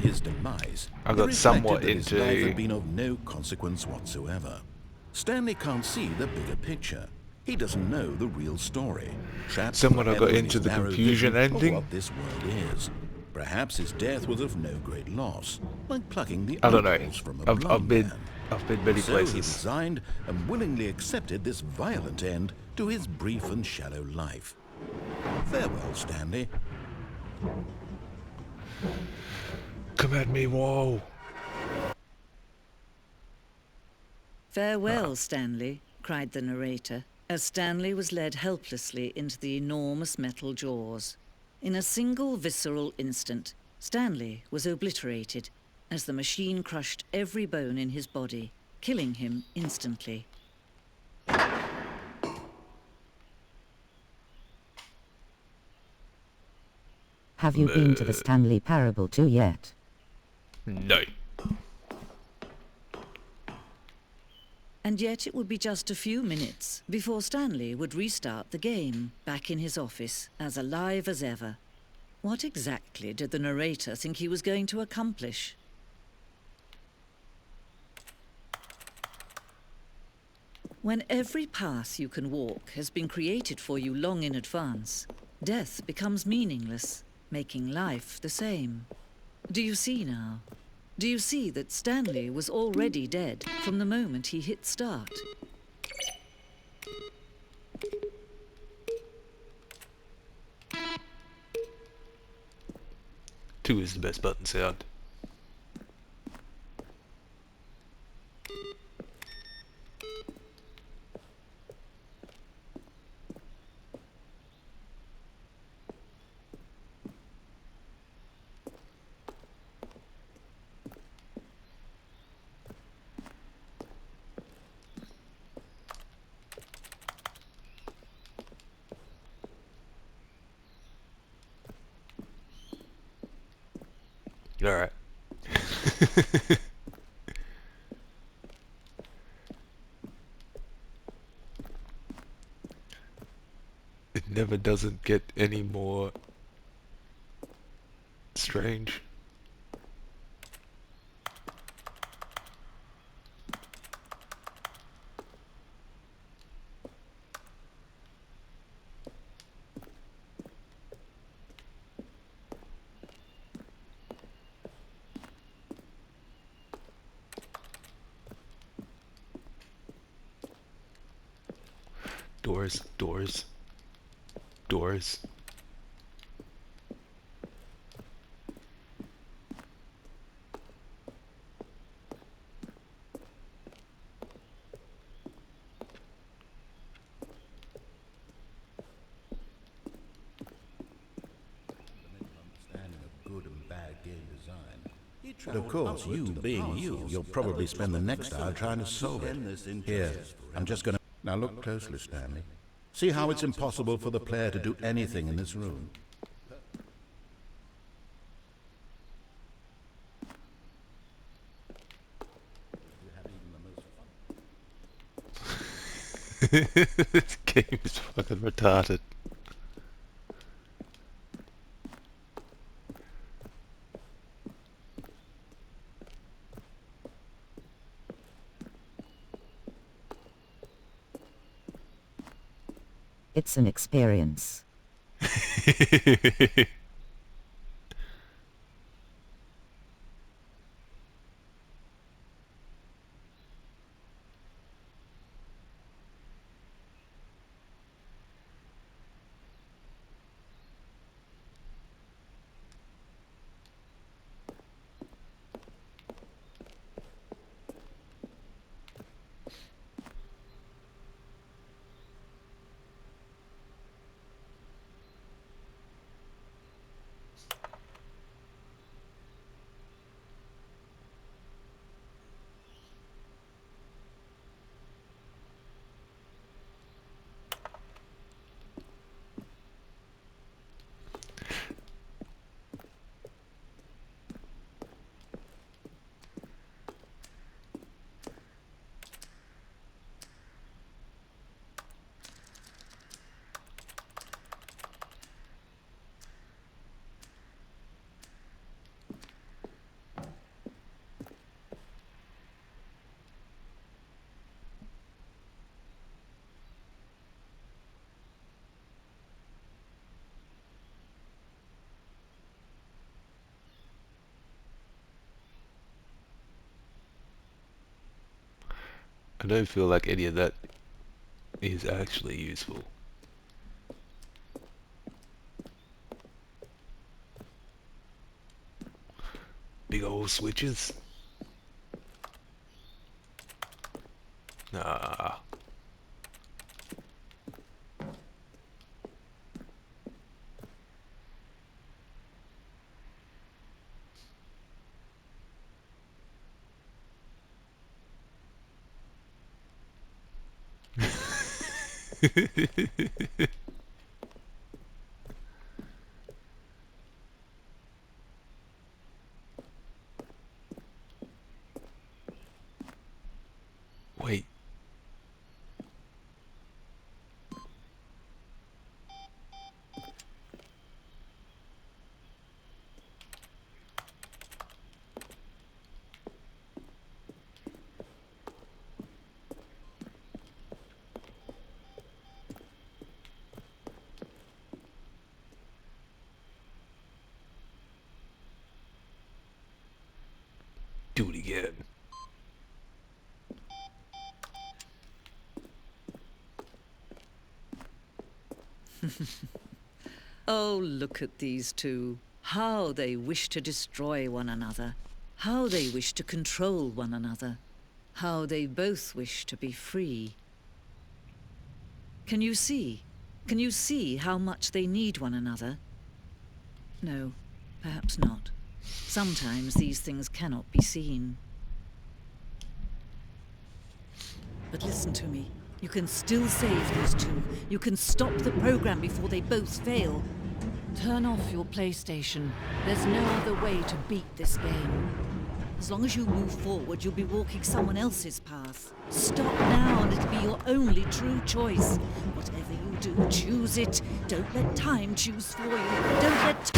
his demise, I he got reflected somewhat that his life into had been of no consequence whatsoever. Stanley can't see the bigger picture. He doesn't know the real story. Trapped somewhat I forever got in into his the narrow confusion vision of ending. what this world is. Perhaps his death was of no great loss, like plucking the I don't know. eyeballs from a blind man. I've been many So he places. resigned and willingly accepted this violent end to his brief and shallow life. Farewell, Stanley. Come at me, whoa. "Farewell, Stanley," cried the narrator, as Stanley was led helplessly into the enormous metal jaws. In a single visceral instant, Stanley was obliterated as the machine crushed every bone in his body, killing him instantly. Have you been to the Stanley Parable too yet? No. And yet it would be just a few minutes before Stanley would restart the game, back in his office, as alive as ever. What exactly did the narrator think he was going to accomplish? When every path you can walk has been created for you long in advance, death becomes meaningless, making life the same. Do you see now? Do you see that Stanley was already dead from the moment he hit start? Two is the best button sound. Alright. It never doesn't get any more strange. Doors, doors, doors. But of course, you being you, you'll probably spend the next hour trying to solve it. Here, I'm just going to... Now look closely, Stanley. See how it's impossible for the player to do anything in this room. This game is fucking retarded. It's an experience. I don't feel like any of that is actually useful. Big old switches. Nah. Wait. Do it again. Oh, look at these two. How they wish to destroy one another. How they wish to control one another. How they both wish to be free. Can you see? Can you see how much they need one another? No, perhaps not. Sometimes these things cannot be seen. But listen to me. You can still save these two. You can stop the program before they both fail. Turn off your PlayStation. There's no other way to beat this game. As long as you move forward, you'll be walking someone else's path. Stop now and it'll be your only true choice. Whatever you do, choose it. Don't let time choose for you. Don't let...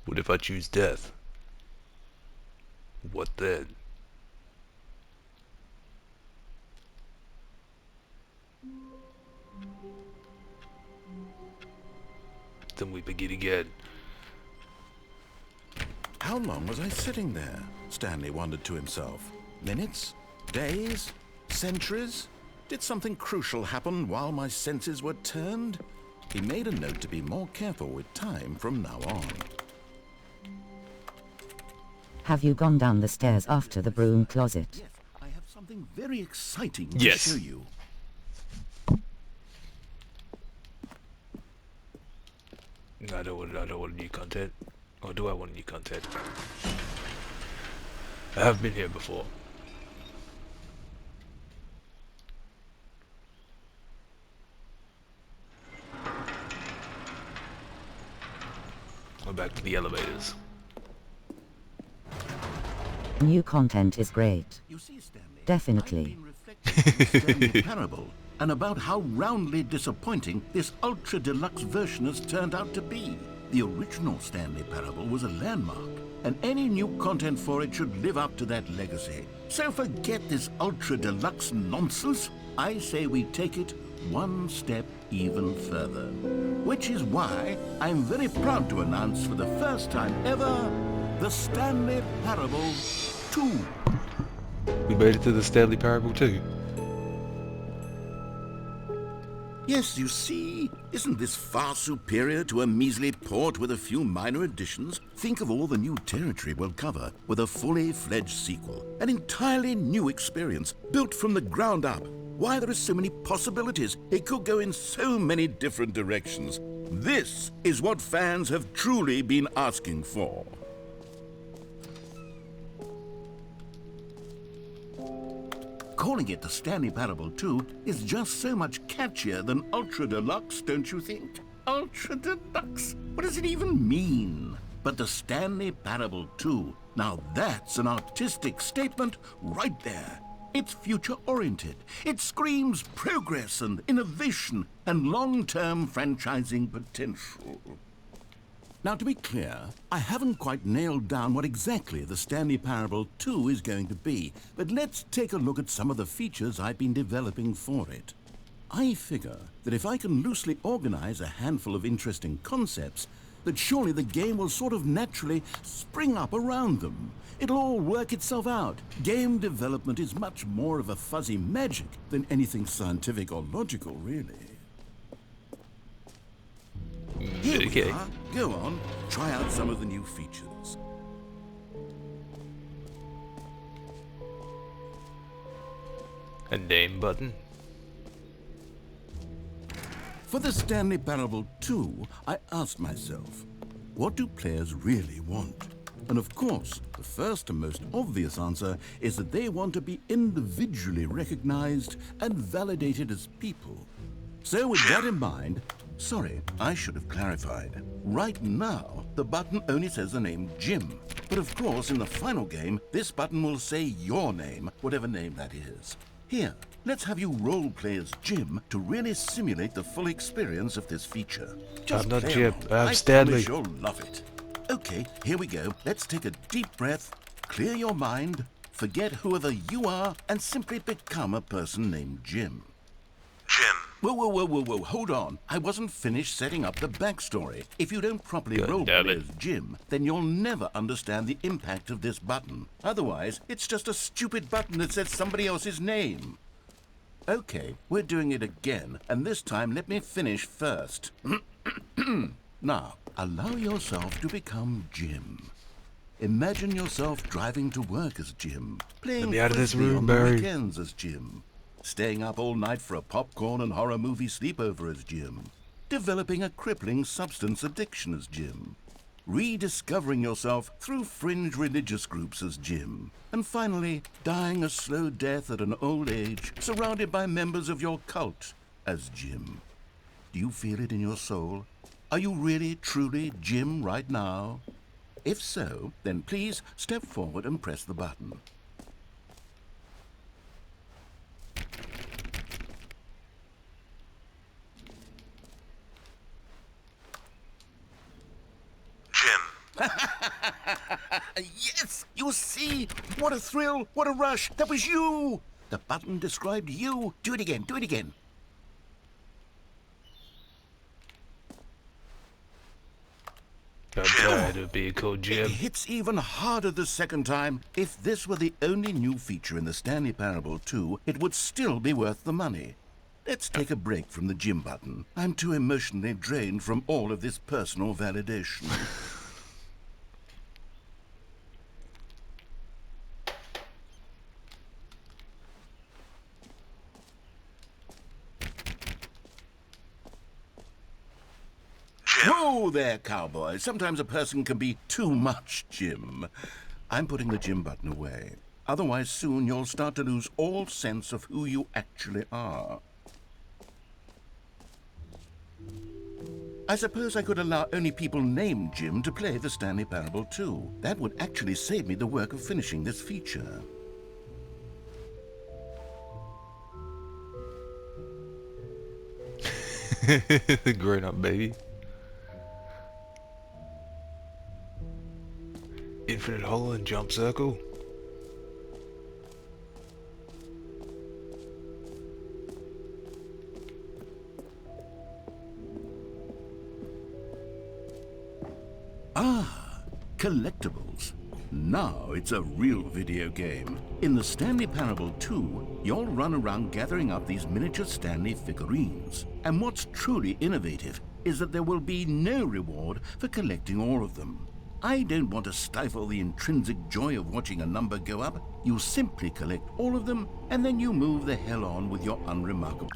What if I choose death? What then? Then we begin again. How long was I sitting there? Stanley wondered to himself. Minutes? Days? Centuries? Did something crucial happen while my senses were turned? He made a note to be more careful with time from now on. Have you gone down the stairs after the broom closet? Yes, I have something very exciting Yes. to show you. I don't want new content. Or do I want new content? I have been here before. We're back to the elevators. New content is great. You see, Stanley, Definitely. I've been reflecting on the Stanley Parable and about how roundly disappointing this ultra deluxe version has turned out to be. The original Stanley Parable was a landmark, and any new content for it should live up to that legacy. So forget this ultra deluxe nonsense. I say we take it one step even further. Which is why I'm very proud to announce for the first time ever, the Stanley Parable 2. We made it to the Stanley Parable too. Yes, you see, isn't this far superior to a measly port with a few minor additions? Think of all the new territory we'll cover with a fully fledged sequel. An entirely new experience, built from the ground up. Why, there are so many possibilities. It could go in so many different directions. This is what fans have truly been asking for. Calling it the Stanley Parable 2 is just so much catchier than Ultra Deluxe, don't you think? Ultra Deluxe? What does it even mean? But the Stanley Parable 2, now that's an artistic statement right there. It's future-oriented. It screams progress and innovation and long-term franchising potential. Now, to be clear, I haven't quite nailed down what exactly the Stanley Parable 2 is going to be, but let's take a look at some of the features I've been developing for it. I figure that if I can loosely organize a handful of interesting concepts, that surely the game will sort of naturally spring up around them. It'll all work itself out. Game development is much more of a fuzzy magic than anything scientific or logical, really. Here we Okay. are. Go on, try out some of the new features. A name button. For the Stanley Parable 2, I asked myself, what do players really want? And of course, the first and most obvious answer is that they want to be individually recognized and validated as people. So with that in mind, sorry, I should have clarified. Right now, the button only says the name Jim. But of course, in the final game, this button will say your name, whatever name that is. Here, let's have you role-play as Jim to really simulate the full experience of this feature. Just I'm not play Jim, along. I'm Stanley. I promise you'll love it. Okay, here we go. Let's take a deep breath, clear your mind, forget whoever you are, and simply become a person named Jim. Jim. Whoa, hold on. I wasn't finished setting up the backstory. If you don't properly God damn roleplay it. as Jim, then you'll never understand the impact of this button. Otherwise, it's just a stupid button that says somebody else's name. Okay, we're doing it again, and this time let me finish first. Now, allow yourself to become Jim. Imagine yourself driving to work as Jim, playing Let me out of this frisbee room, on the Barry. weekends as Jim, staying up all night for a popcorn and horror movie sleepover as Jim, developing a crippling substance addiction as Jim, rediscovering yourself through fringe religious groups as Jim, and finally dying a slow death at an old age surrounded by members of your cult as Jim. Do you feel it in your soul? Are you really, truly Jim right now? If so, then please step forward and press the button. Jim. Yes! You see? What a thrill! What a rush! That was you! The button described you. Do it again, do it again. I'm tired of being called It Jim. hits even harder the second time. If this were the only new feature in the Stanley Parable 2, it would still be worth the money. Let's take a break from the Jim button. I'm too emotionally drained from all of this personal validation. Whoa there, cowboy. Sometimes a person can be too much Jim. I'm putting the Jim button away. Otherwise, soon you'll start to lose all sense of who you actually are. I suppose I could allow only people named Jim to play the Stanley Parable 2. That would actually save me the work of finishing this feature. Grown up baby. Infinite hole and jump circle. Collectibles. Now it's a real video game. In the Stanley Parable 2, you'll run around gathering up these miniature Stanley figurines. And what's truly innovative is that there will be no reward for collecting all of them. I don't want to stifle the intrinsic joy of watching a number go up. You simply collect all of them, and then you move the hell on with your unremarkable...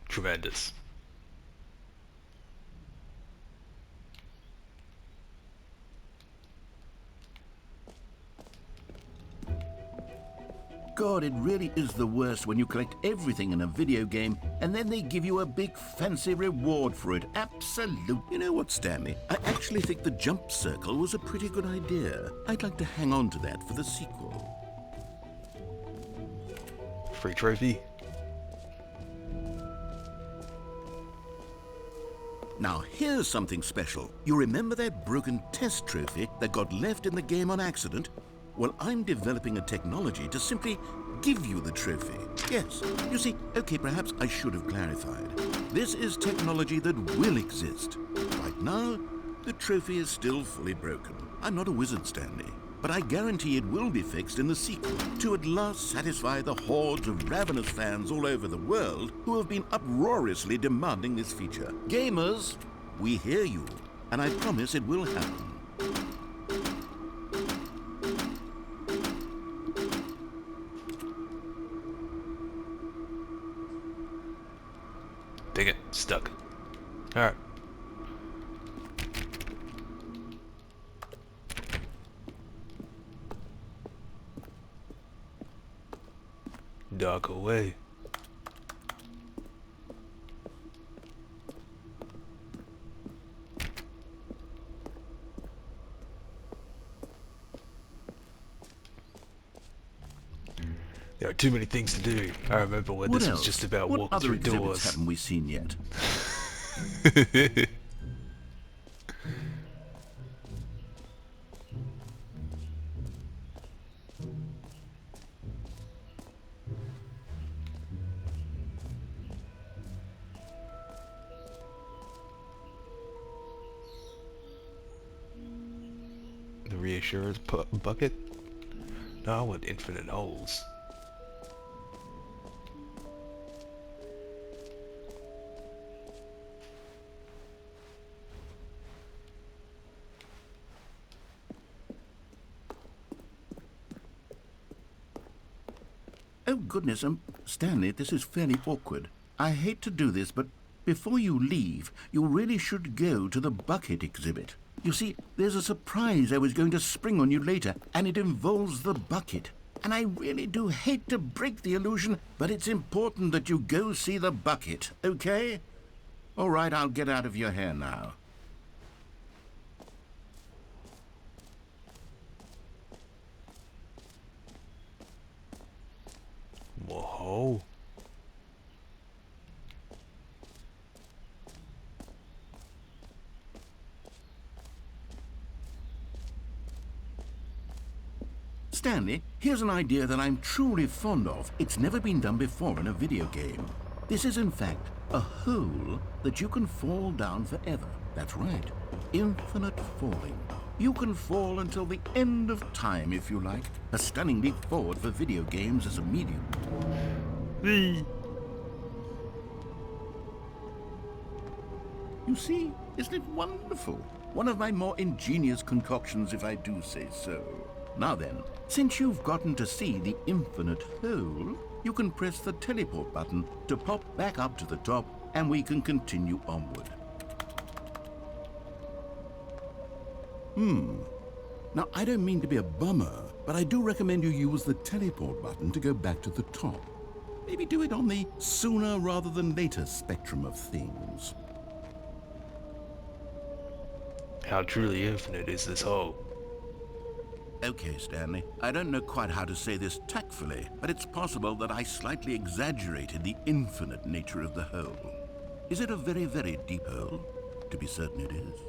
Tremendous. God, it really is the worst when you collect everything in a video game and then they give you a big fancy reward for it. Absolute. You know what, Stanley? I actually think the jump circle was a pretty good idea. I'd like to hang on to that for the sequel. Free trophy. Now, here's something special. You remember that broken test trophy that got left in the game on accident? Well, I'm developing a technology to simply give you the trophy. Yes, you see, okay, perhaps I should have clarified. This is technology that will exist. Right now, the trophy is still fully broken. I'm not a wizard, Stanley, but I guarantee it will be fixed in the sequel to at last satisfy the hordes of ravenous fans all over the world who have been uproariously demanding this feature. Gamers, we hear you, and I promise it will happen. Dang it, stuck. Alright. Dock away. There are too many things to do. I remember when What this else? was just about What walking other through exhibits doors. haven't we seen yet? The reassurance bucket? No, I want infinite holes. Oh, goodness, Stanley, this is fairly awkward. I hate to do this, but before you leave, you really should go to the bucket exhibit. You see, there's a surprise I was going to spring on you later, and it involves the bucket. And I really do hate to break the illusion, but it's important that you go see the bucket, okay? All right, I'll get out of your hair now. Whoa. Stanley, here's an idea that I'm truly fond of. It's never been done before in a video game. This is, in fact, a hole that you can fall down forever. That's right. Infinite falling. You can fall until the end of time, if you like. A stunning leap forward for video games as a medium. You see, isn't it wonderful? One of my more ingenious concoctions, if I do say so. Now then, since you've gotten to see the infinite hole, you can press the teleport button to pop back up to the top, and we can continue onward. Now, I don't mean to be a bummer, but I do recommend you use the teleport button to go back to the top. Maybe do it on the sooner rather than later spectrum of things. How truly infinite is this hole? Okay, Stanley, I don't know quite how to say this tactfully, but it's possible that I slightly exaggerated the infinite nature of the hole. Is it a very, very deep hole? To be certain it is.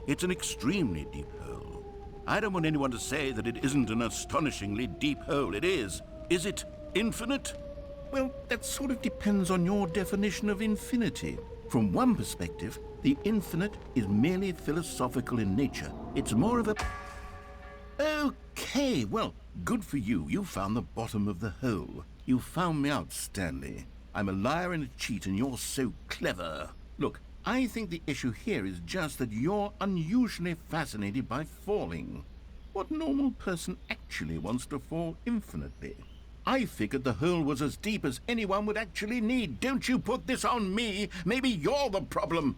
It's an extremely deep hole. I don't want anyone to say that it isn't an astonishingly deep hole. It is. Is it infinite? Well, that sort of depends on your definition of infinity. From one perspective, the infinite is merely philosophical in nature. It's more of a... Okay, well, good for you. You found the bottom of the hole. You found me out, Stanley. I'm a liar and a cheat, and you're so clever. Look, I think the issue here is just that you're unusually fascinated by falling. What normal person actually wants to fall infinitely? I figured the hole was as deep as anyone would actually need. Don't you put this on me. Maybe you're the problem.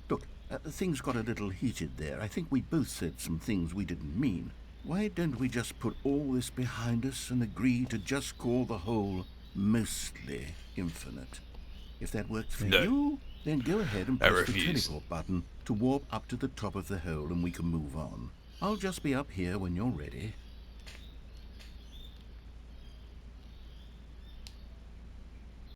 Look, things got a little heated there. I think we both said some things we didn't mean. Why don't we just put all this behind us and agree to just call the hole mostly infinite? If that works for you, then go ahead and press the teleport button to warp up to the top of the hole and we can move on. I'll just be up here when you're ready.